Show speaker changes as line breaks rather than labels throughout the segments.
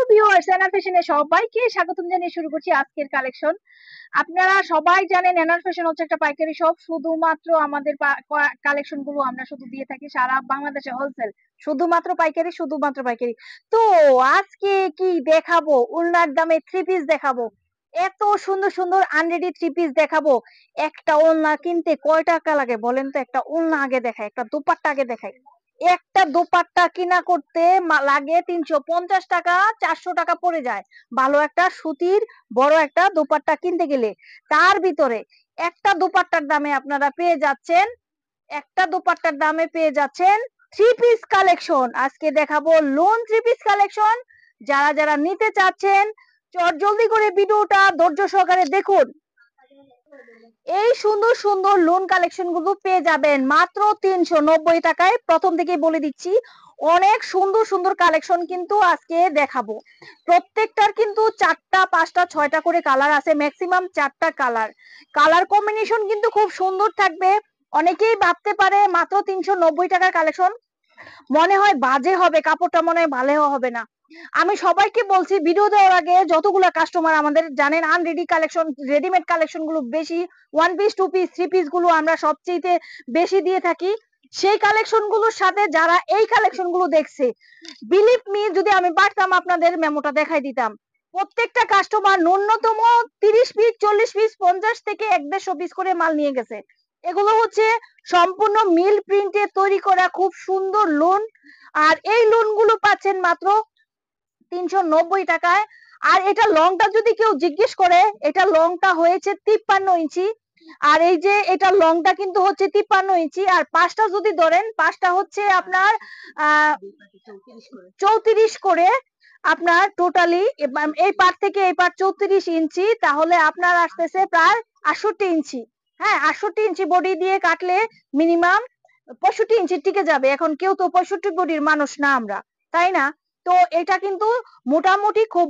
Viewers, এনার ফ্যাশনে সবাইকে স্বাগতম জানিয়ে শুরু করছি আজকের কালেকশন। আপনারা সবাই জানেন এনার ফ্যাশন হচ্ছে একটা পাইকারি শপ। শুধুমাত্র আমাদের কালেকশন গুলো আমরা শুধু দিয়ে থাকি সারা বাংলাদেশে হোলসেল, শুধুমাত্র পাইকারি। তো আজকে কি দেখাবো, উন্নার দামে থ্রি পিস দেখাবো। এত সুন্দর সুন্দর আনরেডি থ্রি পিস দেখাবো। একটা ওড়না কিনতে কয় টাকা লাগে বলেন তো? একটা ওড়না আগে দেখায়, একটা দোপাট্টা আগে দেখায়। একটা দোপাট্টা কিনা করতে লাগে 350 টাকা, 400 টাকা পড়ে যায় ভালো একটা সুতির বড় একটা দোপাট্টা কিনতে গেলে। তার ভিতরে একটা দোপাট্টার দামে আপনারা পেয়ে যাচ্ছেন, একটা দোপাট্টার দামে পেয়ে যাচ্ছেন থ্রি পিস কালেকশন। আজকে দেখাবো লোন থ্রি পিস কালেকশন। যারা যারা নিতে চাচ্ছেন জলদি করে ভিডিওটা ধৈর্য সহকারে দেখুন। এই সুন্দর সুন্দর লোন কালেকশন গুলো পেয়ে যাবেন মাত্র 390 টাকায়। প্রথম থেকেই বলে দিচ্ছি, অনেক সুন্দর সুন্দর কালেকশন কিন্তু আজকে দেখাবো। প্রত্যেকটার কিন্তু 4টা 5টা 6টা করে কালার আছে, ম্যাক্সিমাম 4টা কালার। কালার কম্বিনেশন কিন্তু খুব সুন্দর থাকবে। অনেকেই ভাবতে পারে মাত্র 390 টাকার কালেকশন, মনে হয় বাজে হবে, কাপড়টা মনে হয় ভালো হবে না। আমি সবাইকে বলছি ভিডিও দেওয়ার আগে, যতগুলো কাস্টমার আমাদের জানেন আনরেডি কালেকশন, রেডিমেড কালেকশন গুলো বেশি, one piece two piece three piece গুলো আমরা সবচেয়ে বেশি দিয়ে থাকি। সেই কালেকশন গুলোর সাথে যারা এই কালেকশন গুলো দেখছে, বিলিভ মি, যদি আমি পারতাম আপনাদের মেমোটা দেখাই দিতাম। প্রত্যেকটা কাস্টমার ন্যূনতম 30 পিস 40 পিস 50 থেকে 150 পিস করে মাল নিয়ে গেছে। এগুলো হচ্ছে সম্পূর্ণ মিল প্রিন্টে তৈরি করা খুব সুন্দর লোন। আর এই লোন গুলো পাচ্ছেন মাত্র 390 টাকায়। আর এটা লংটা যদি কেউ জিজ্ঞেস করে, এটা লংটা হয়েছে 53 ইঞ্চি। আর এই যে এটা লংটা কিন্তু হচ্ছে 53 ইঞ্চি। আর পাঁচটা যদি ধরেন, পাঁচটা হচ্ছে আপনার 34 করে। আপনার টোটালি এই পার থেকে এই পার 34 ইঞ্চি, তাহলে আপনার আসতেছে প্রায় 68 ইঞ্চি। হ্যাঁ, 68 ইঞ্চি বডি দিয়ে কাটলে মিনিমাম 65 ইঞ্চি টিকে যাবে। এখন কেউ তো 65 বডির মানুষ না আমরা, তাই না? তো এটা কিন্তু মোটামুটি খুব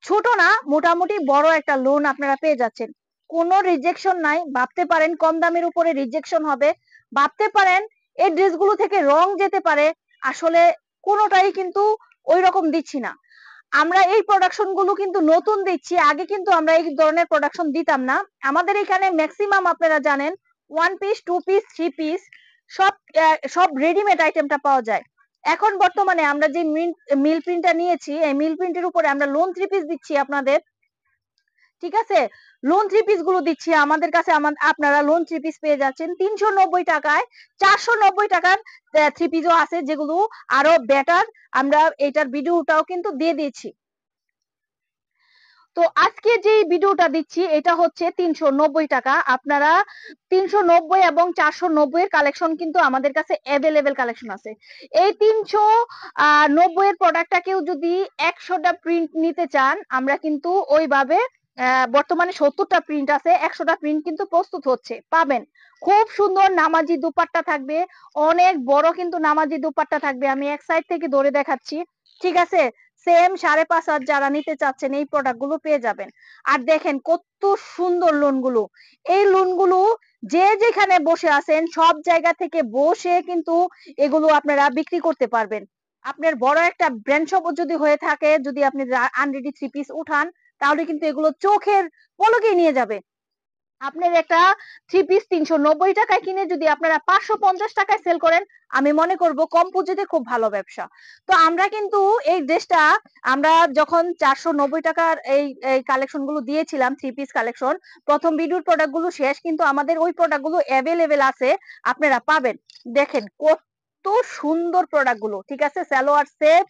ছোট না, মোটামুটি বড় একটা লোন আপনারা পেয়ে যাচ্ছেন। কোনো রিজেকশন নাই। ভাবতে পারেন কম দামের উপরে রিজেকশন হবে, ভাবতে পারেন এই ড্রেসগুলো থেকে রং যেতে পারে, আসলে কোনোটাই কিন্তু ওই রকম দিচ্ছি না। আমরা এই প্রোডাকশন গুলো কিন্তু নতুন দিচ্ছি, আগে কিন্তু আমরা এই ধরনের প্রোডাকশন দিতাম না। আমাদের এখানে ম্যাক্সিমাম আপনারা জানেন one piece two piece three piece সব সব রেডিমেড আইটেমটা পাওয়া যায়। এখন বর্তমানে আমরা যে মিল প্রিন্টটা নিয়েছি, এই মিল প্রিন্টের উপরে আমরা লোন থ্রি পিস দিচ্ছি আপনাদের। ঠিক আছে, লোন থ্রি পিস গুলো দিচ্ছি আমাদের কাছে। আপনারা লোন থ্রি পিস পেয়ে যাচ্ছেন 390 টাকায়। 490 টাকার থ্রি পিসও আছে, যেগুলো আরো বেটার। আমরা এটার ভিডিওটাও কিন্তু দিয়ে দিয়েছি। তো আজকে যে ভিডিওটা দিচ্ছি এটা হচ্ছে 390 টাকা। আপনারা 390 এবং 490 এর কালেকশন কিন্তু আমাদের কাছে অ্যাভেলেবেল কালেকশন আছে। এই 390 এর প্রোডাক্টটা কেউ যদি 100টা প্রিন্ট নিতে চান, আমরা কিন্তু ওইভাবে বর্তমানে 70টা প্রিন্ট আছে, 100টা প্রিন্ট কিন্তু প্রস্তুত হচ্ছে, পাবেন। খুব সুন্দর নামাজি দুপাট্টা থাকবে, অনেক বড় কিন্তু নামাজি দুপাট্টা থাকবে। আমি এক সাইড থেকে ধরে দেখাচ্ছি, ঠিক আছে? সেম 5.5 হাজার যারা নিতে চাচ্ছেন এই প্রোডাক্ট গুলো পেয়ে যাবেন। আর দেখেন কত সুন্দর লোন গুলো। এই লোন গুলো যে যেখানে বসে আছেন সব জায়গা থেকে বসে কিন্তু এগুলো আপনারা বিক্রি করতে পারবেন। আপনার বড় একটা ব্র্যান্ড শপ যদি হয়ে থাকে, যদি আপনি আনরেডি থ্রি পিস উঠান, তাহলে কিন্তু এগুলো চোখের পলকেই নিয়ে যাবে। আপনার একটা থ্রি পিস 390 টাকায় কিনে যদি আপনারা 550 টাকায় সেল করেন, আমি মনে করব কম পুঁজিতে খুব ভালো ব্যবসা। তো আমরা কিন্তু এই ড্রেসটা আমরা যখন 490 টাকার এই কালেকশন গুলো দিয়েছিলাম, থ্রি পিস কালেকশন, প্রথম ভিডিওর প্রোডাক্ট গুলো শেষ, কিন্তু আমাদের ওই প্রোডাক্ট গুলো অ্যাভেলেবেল আছে, আপনারা পাবেন। দেখেন কত সুন্দর প্রোডাক্ট গুলো, ঠিক আছে? সালোয়ার সেট,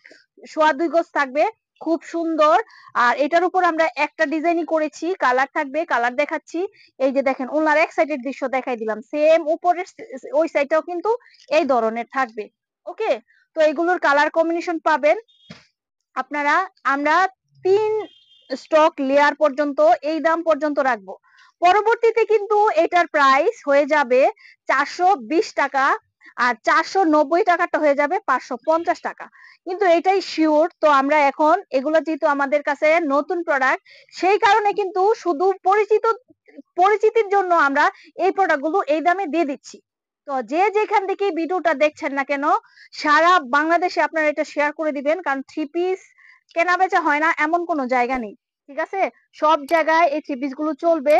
সোয়া 2 গজ থাকবে, খুব সুন্দর। আর এটার উপর আমরা একটা ডিজাইনই করেছি, কালার থাকবে, কালার দেখাচ্ছি। এই যে দেখেন ওনার এক সাইডের দৃশ্য দেখাই দিলাম, সেম উপরের ওই সাইডটাও কিন্তু এই ধরনের থাকবে। ওকে, তো এগুলোর কালার কম্বিনেশন পাবেন আপনারা। আমরা 3 স্টক লেয়ার পর্যন্ত এই দাম পর্যন্ত রাখবো। পরবর্তীতে কিন্তু এটার প্রাইস হয়ে যাবে 420 টাকা, আর 490 টাকাটা হয়ে যাবে 550 টাকা। কিন্তু এটাই শিওর। তো আমরা এখন এগুলো যেহেতু আমাদের কাছে নতুন প্রোডাক্ট, সেই কারণে কিন্তু শুধু পরিচিতির জন্য আমরা এই প্রোডাক্ট গুলো এই দামে দিয়ে দিচ্ছি। তো যে যেখান থেকে ভিডিওটা দেখছেন না কেন, সারা বাংলাদেশে আপনারা এটা শেয়ার করে দিবেন, কারণ থ্রি পিস কেনা বেচা হয় না এমন কোনো জায়গা নেই, ঠিক আছে? সব জায়গায় এই থ্রি পিস গুলো চলবে।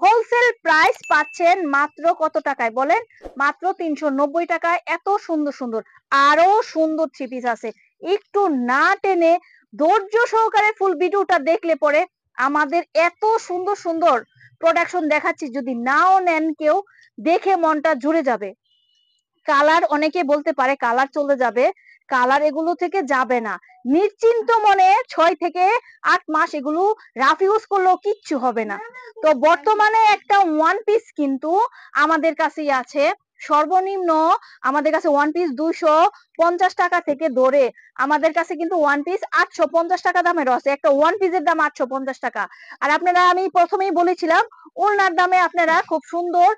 হোলসেল প্রাইস পাচ্ছেন মাত্র কত টাকায় বলেন? মাত্র 390 টাকায়। এত সুন্দর সুন্দর আরো সুন্দর থ্রি পিস আছে। একটু না টেনে ধৈর্য সহকারে ফুল ভিডিওটা দেখলে পরে আমাদের এত সুন্দর সুন্দর প্রোডাকশন দেখাচ্ছি, যদি নাও নেন কেউ, দেখে মনটা জুড়ে যাবে। কালার অনেকে বলতে পারে কালার চলে যাবে, কালার এগুলো থেকে যাবে না। নিশ্চিন্ত মনে 6 থেকে 8 মাস এগুলো রাফ ইউজ করলেও কিচ্ছু হবে না। তো বর্তমানে একটা ওয়ান পিস কিন্তু আমাদের কাছেই আছে। সর্বনিম্ন আমাদের কাছে ওয়ান পিস 250 টাকা থেকে ধরে আমাদের কাছে কিন্তু ওয়ান পিস 850 টাকা দামেরও আছে। একটা ওয়ান পিসের দাম 850 টাকা। আর আপনারা, আমি প্রথমেই বলেছিলাম, ওড়নার দামে আপনারা খুব সুন্দর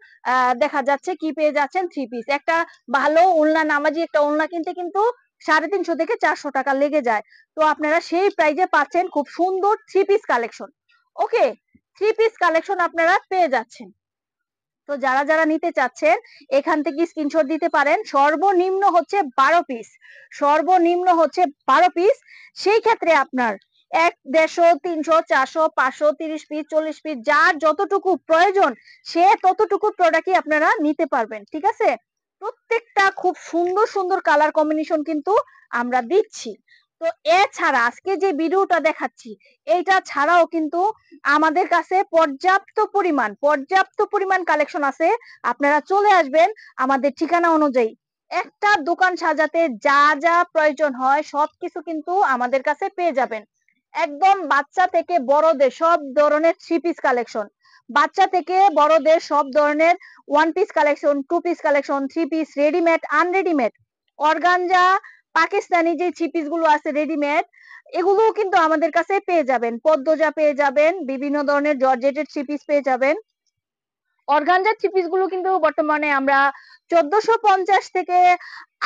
দেখা যাচ্ছে কি পেয়ে যাচ্ছেন, থ্রি পিস। একটা ভালো ওড়না, নামাজি একটা ওড়না কিনতে কিন্তু 350 থেকে 400 টাকা লেগে যায়। তো আপনারা সেই প্রাইজে পাচ্ছেন খুব সুন্দর থ্রি পিস কালেকশন। ওকে, থ্রি পিস কালেকশন আপনারা পেয়ে যাচ্ছেন। তো যারা যারা নিতে চাচ্ছেন এখান থেকে স্ক্রিনশট দিতে পারেন। সর্বনিম্ন হচ্ছে 12 পিস, সর্বনিম্ন হচ্ছে 12 পিস। সেই ক্ষেত্রে আপনার 100, 150, 300, 400, 500, 30 পিস, 40 পিস, যার যতটুকু প্রয়োজন সে ততটুকু প্রোডাক্টই আপনারা নিতে পারবেন, ঠিক আছে? প্রত্যেকটা খুব সুন্দর সুন্দর কালার কম্বিনেশন কিন্তু আমরা দিচ্ছি। তো এছাড়া আজকে যে ভিডিওটা দেখাচ্ছি এইটা ছাড়াও কিন্তু আমাদের কাছে পর্যাপ্ত পরিমাণ কালেকশন আছে। আপনারা চলে আসবেন আমাদের ঠিকানা অনুযায়ী। একটা দোকান সাজাতে যা যা প্রয়োজন হয় সবকিছু কিন্তু আমাদের কাছে পেয়ে যাবেন। একদম বাচ্চা থেকে বড়দের সব ধরনের থ্রি পিস কালেকশন, বাচ্চা থেকে বড়দের সব ধরনের one piece collection, two piece collection, three piece, readymade, unreadymade, organza, Pakistani যে থ্রি পিস গুলো আছে রেডিমেড, এগুলো কিন্তু আমাদের কাছে পেয়ে যাবেন। পদ্মজা পেয়ে যাবেন, বিভিন্ন ধরনের জর্জেটের থ্রি পিস পেয়ে যাবেন। অর্গানজার থ্রি পিস গুলো কিন্তু বর্তমানে আমরা 1450 থেকে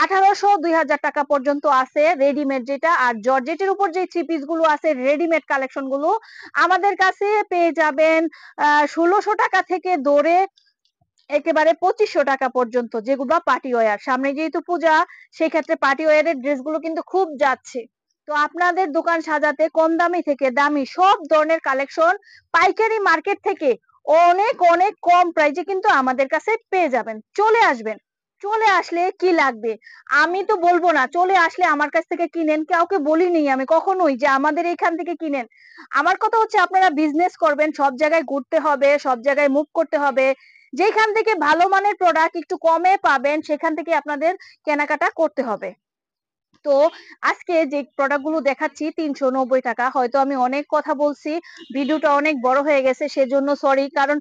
1800, 2000 টাকা পর্যন্ত আছে রেডিমেড যেটা। আর জর্জেটের উপর যে থ্রি পিস গুলো আছে রেডিমেড কালেকশন গুলো আমাদের কাছে পেয়ে যাবেন 1600 টাকা থেকে ধরে একেবারে 2500 টাকা পর্যন্ত, যেগুলো পার্টি ওয়্যার। সামনে যেহেতু পূজা, সেই ক্ষেত্রে পার্টি ওয়্যারের ড্রেসগুলো কিন্তু খুব যাচ্ছে। তো আপনাদের দোকান সাজাতে কম দামি থেকে দামি সব ধরনের কালেকশন পাইকারি মার্কেট থেকে অনেক অনেক কম প্রাইসে কিন্তু আমাদের কাছে পেয়ে যাবেন। চলে আসবেন। চলে আসলে কি লাগবে আমি তো বলবো না, চলে আসলে আমার কাছ থেকে কিনেন, কাউকে বলিনি আমি কখনোই যে আমাদের এখান থেকে কিনেন। আমার কথা হচ্ছে আপনারা বিজনেস করবেন, সব জায়গায় ঘুরতে হবে, সব জায়গায় মুভ করতে হবে, যেখান থেকে ভালো মানের প্রোডাক্ট একটু কমে পাবেন সেখান থেকে আপনাদের কেনাকাটা করতে হবে। তো আজকে যে প্রোডাক্ট গুলো দেখাচ্ছি 390 টাকা, হয়তো আমি অনেক কথা বলছি, ভিডিওটা অনেক বড় হয়ে গেছে, সেজন্য সরি। কারণ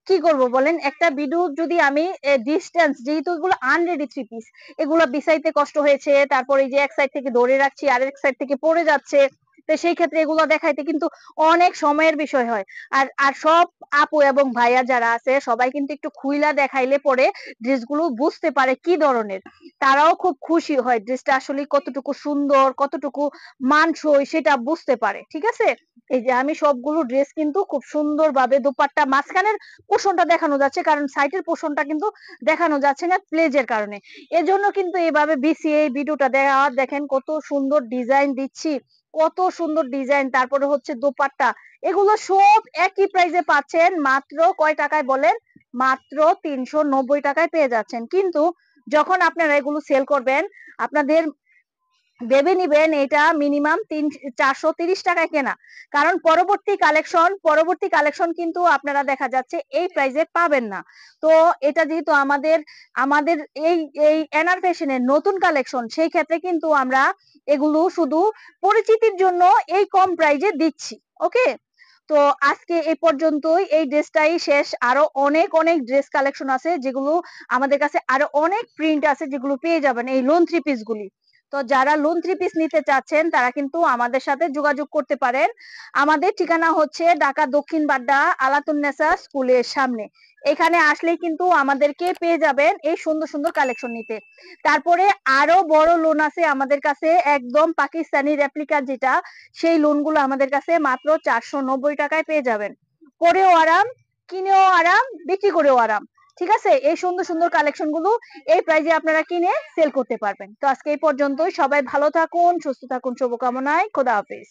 কি করব বলেন, একটা ভিডিও যদি আমি ডিস্টেন্স, যেহেতু এগুলো আনরেডি থ্রি পিস, এগুলো বিছাইতে কষ্ট হয়েছে, তারপরে এই যে এক সাইড থেকে ধরে রাখছি আর এক সাইড থেকে পড়ে যাচ্ছে, তো সেই ক্ষেত্রে এগুলো দেখাইতে কিন্তু অনেক সময়ের বিষয় হয়। আর আর সব আপু এবং ভাইয়া যারা আছে সবাই কিন্তু একটু খুইলা দেখাইলে পরে ড্রেসগুলো বুঝতে পারে কি ধরনের, তারাও খুব খুশি হয় ড্রেসটা আসলে কতটুকু সুন্দর, কতটুকু মানসই সেটা বুঝতে পারে, ঠিক আছে? এই যে আমি সবগুলো ড্রেস কিন্তু খুব সুন্দর ভাবে দোপাট্টা, মাঝখানের পোর্শনটা দেখানো যাচ্ছে কারণ সাইডের পোর্শনটা কিন্তু দেখানো যাচ্ছে না প্লেজের কারণে। এজন্য কিন্তু এইভাবে বিছিয়ে এই ভিডিওটা দেওয়া। দেখেন কত সুন্দর ডিজাইন দিচ্ছি, কত সুন্দর ডিজাইন। তারপরে হচ্ছে দোপাট্টা, এগুলো সব একই প্রাইসে পাচ্ছেন। মাত্র কয় টাকায় বলেন? মাত্র 390 টাকায় পেয়ে যাচ্ছেন। কিন্তু যখন আপনারা এগুলো সেল করবেন আপনাদের ভেবে নিবেন এটা মিনিমাম 430 টাকায় কেনা, কারণ পরবর্তী কালেকশন কিন্তু আপনারা দেখা যাচ্ছে এই প্রাইসে পাবেন না। তো এটা যেহেতু আমাদের আমাদের এই এই এনআর ফ্যাশনের নতুন কালেকশন, সেই ক্ষেত্রে কিন্তু আমরা এগুলো শুধু পরিচিতির জন্য এই কম প্রাইসে দিচ্ছি। ওকে, তো আজকে এই পর্যন্তই, এই ড্রেসটাই শেষ। আরো অনেক অনেক ড্রেস কালেকশন আছে যেগুলো আমাদের কাছে, আরো অনেক প্রিন্ট আছে যেগুলো পেয়ে যাবেন এই লোন থ্রি পিস গুলি। তো যারা লোন থ্রি পিস নিতে চাচ্ছেন তারা কিন্তু আমাদের সাথে যোগাযোগ করতে পারেন। আমাদের ঠিকানা হচ্ছে ঢাকা দক্ষিণ বাড্ডা আলাতুন্নেসা স্কুলের সামনে। এখানে আসলেই কিন্তু আমাদেরকে পেয়ে যাবেন এই সুন্দর সুন্দর কালেকশন নিতে। তারপরে আরো বড় লোন আছে আমাদের কাছে, একদম পাকিস্তানি রেপ্লিকা যেটা, সেই লোনগুলো আমাদের কাছে মাত্র 490 টাকায় পেয়ে যাবেন। পরেও আরাম, কিনেও আরাম, বিক্রি করেও আরাম, ঠিক আছে? এই সুন্দর সুন্দর কালেকশন গুলো এই প্রাইজে আপনারা কিনে সেল করতে পারবেন। তো আজকে এই পর্যন্তই, সবাই ভালো থাকুন, সুস্থ থাকুন, শুভকামনায়, খোদা হাফেজ।